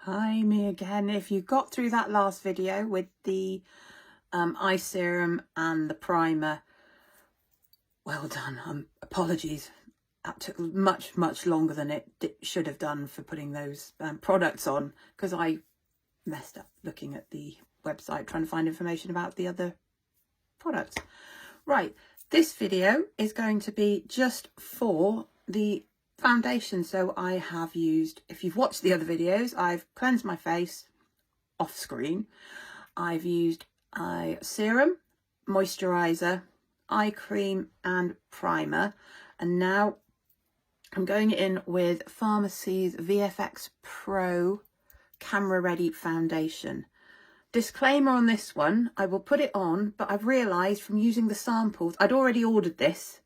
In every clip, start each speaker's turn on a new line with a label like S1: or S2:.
S1: Hi, me again. If you got through that last video with the eye serum and the primer, well done. Apologies. That took much longer than it should have done for putting those products on, because I messed up looking at the website trying to find information about the other products. Right, this video is going to be just for the foundation. So I have used, if you've watched the other videos, I've cleansed my face off screen. I've used eye serum, moisturizer, eye cream and primer, and now I'm going in with Farmasi's VFX Pro Camera Ready Foundation. Disclaimer on this one, I will put it on, but I've realised from using the samples, I'd already ordered this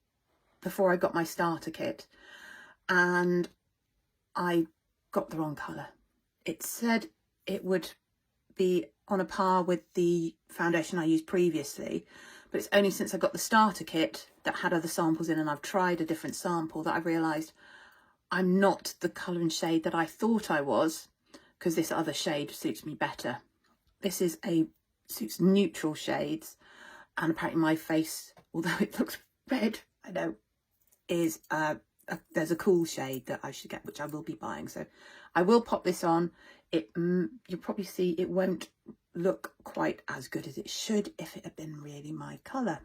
S1: before I got my starter kit, and I got the wrong colour. It said it would be on a par with the foundation I used previously, but it's only since I got the starter kit that had other samples in and I've tried a different sample that I've realised I'm not the colour and shade that I thought I was, because this other shade suits me better. This is suits neutral shades, and apparently my face, although it looks red, I know, is there's a cool shade that I should get, which I will be buying. So I will pop this on. You'll probably see it won't look quite as good as it should if it had been really my colour.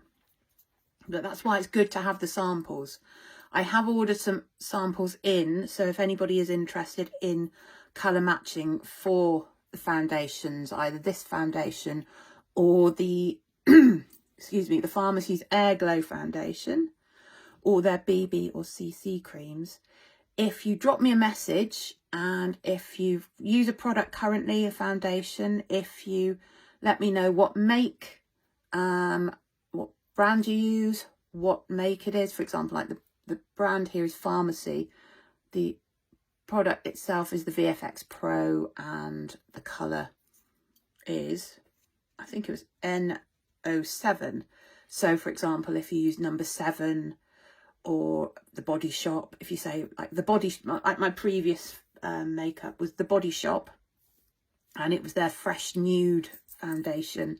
S1: But that's why it's good to have the samples. I have ordered some samples in, so if anybody is interested in colour matching for the foundations, either this foundation or the excuse me, the Farmasi's Air Glow foundation, or their BB or CC creams, if you drop me a message, and if you use a product currently, a foundation, if you let me know what make, what brand you use, what make it is. For example, like the brand here is Farmasi. The product itself is the VFX Pro, and the colour is, I think it was N07. So for example, if you use number 7, or the Body Shop, if you say like the Body, like my previous makeup was the Body Shop, and it was their Fresh Nude foundation,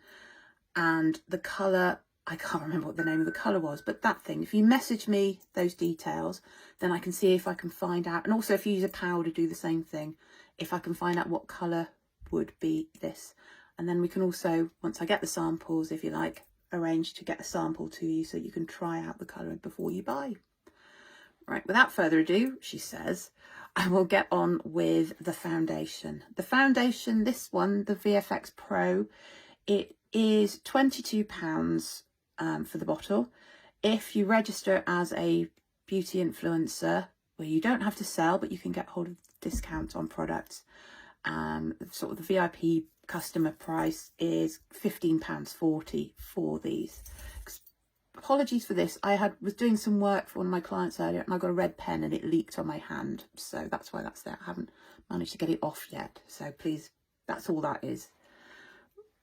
S1: and the colour, I can't remember what the name of the colour was, but that thing, if you message me those details, then I can see if I can find out. And also if you use a powder, do the same thing, if I can find out what colour would be this. And then we can also, once I get the samples, if you like, arrange to get a sample to you so you can try out the colour before you buy. Right, without further ado, she says, I will get on with the foundation. The foundation, this one, the VFX Pro, it is £22 for the bottle. If you register as a beauty influencer, where you don't have to sell, but you can get hold of discounts on products, sort of the VIP customer price is £15.40 for these. Apologies for this. I was doing some work for one of my clients earlier, and I got a red pen and it leaked on my hand, so that's why that's there. I haven't managed to get it off yet, so please, that's all that is.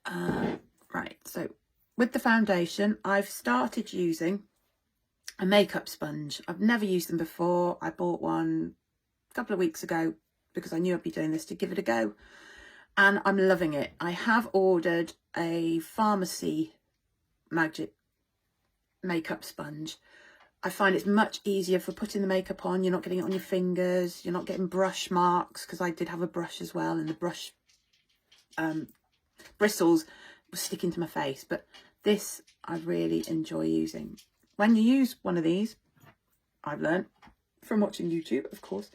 S1: Right, so with the foundation, I've started using a makeup sponge. I've never used them before. I bought one a couple of weeks ago because I knew I'd be doing this, to give it a go, and I'm loving it. I have ordered a Farmasi Magic makeup sponge. I find it's much easier for putting the makeup on. You're not getting it on your fingers, you're not getting brush marks, because I did have a brush as well, and the brush bristles were sticking to my face. But this I really enjoy using. When you use one of these, I've learned from watching YouTube, of course.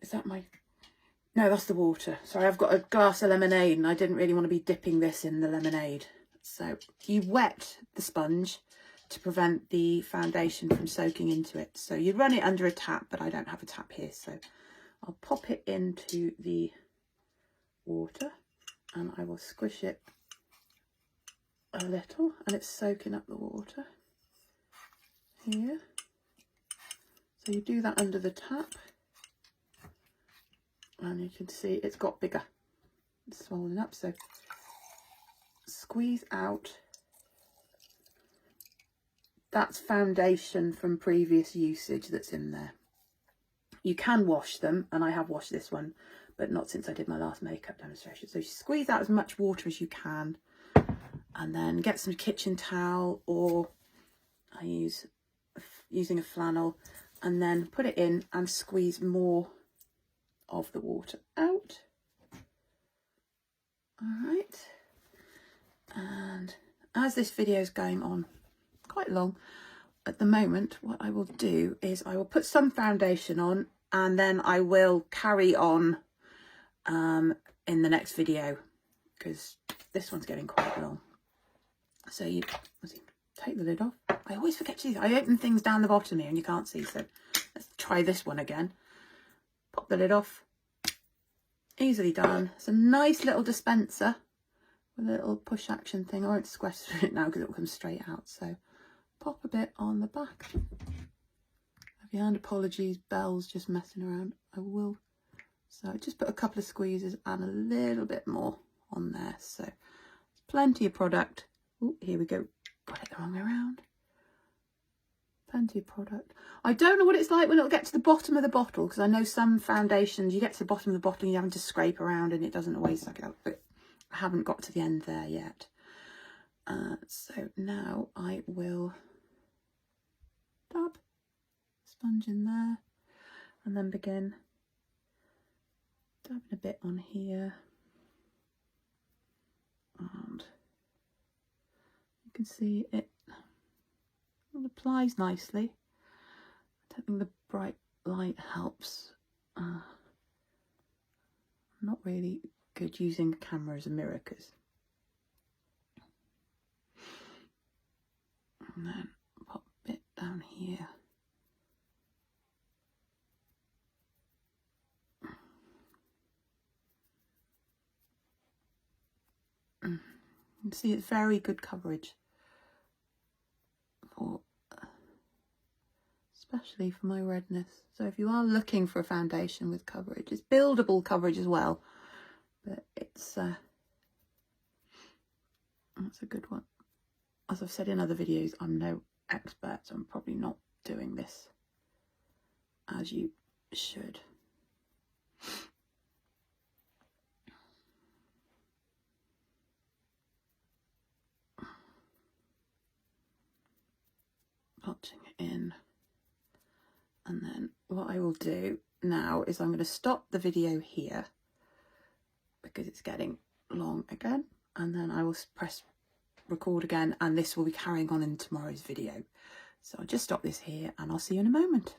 S1: Is that my... No, that's the water. Sorry, I've got a glass of lemonade and I didn't really want to be dipping this in the lemonade. So you wet the sponge to prevent the foundation from soaking into it. So you run it under a tap, but I don't have a tap here. So I'll pop it into the water and I will squish it a little, and it's soaking up the water here. So you do that under the tap, and you can see it's got bigger, it's swollen up. So squeeze out. That's foundation from previous usage that's in there. you can wash them, and I have washed this one, but not since I did my last makeup demonstration. So you squeeze out as much water as you can, and then get some kitchen towel, or I use using a flannel, and then put it in and squeeze more of the water out. All right, and as this video is going on quite long at the moment, what I will do is I will put some foundation on, and then I will carry on in the next video, because this one's getting quite long. So you take the lid off. I always forget to do that. I open things down the bottom here and you can't see, so let's try this one again. Pop the lid off. Easily done. It's a nice little dispenser with a little push action thing. I won't squash through it now because it will come straight out. So pop a bit on the back of your hand. Apologies, Belle's just messing around. I will. So just put a couple of squeezes and a little bit more on there. So plenty of product. Oh, here we go. Got it the wrong way around. Plenty of product. I don't know what it's like when it'll get to the bottom of the bottle, because I know some foundations, you get to the bottom of the bottle and you're having to scrape around and it doesn't always suck it up, but I haven't got to the end there yet. So now I will dab sponge in there and then begin dabbing a bit on here, and you can see it applies nicely. I don't think the bright light helps. I'm not really good using the camera as a mirror, and then pop a bit down here. You can see it's very good coverage, especially for my redness. So if you are looking for a foundation with coverage, it's buildable coverage as well, but it's that's a good one. As I've said in other videos, I'm no expert, so I'm probably not doing this as you should. Blotching it in. And then what I will do now is I'm going to stop the video here because it's getting long again, and then I will press record again, and this will be carrying on in tomorrow's video. So I'll just stop this here and I'll see you in a moment.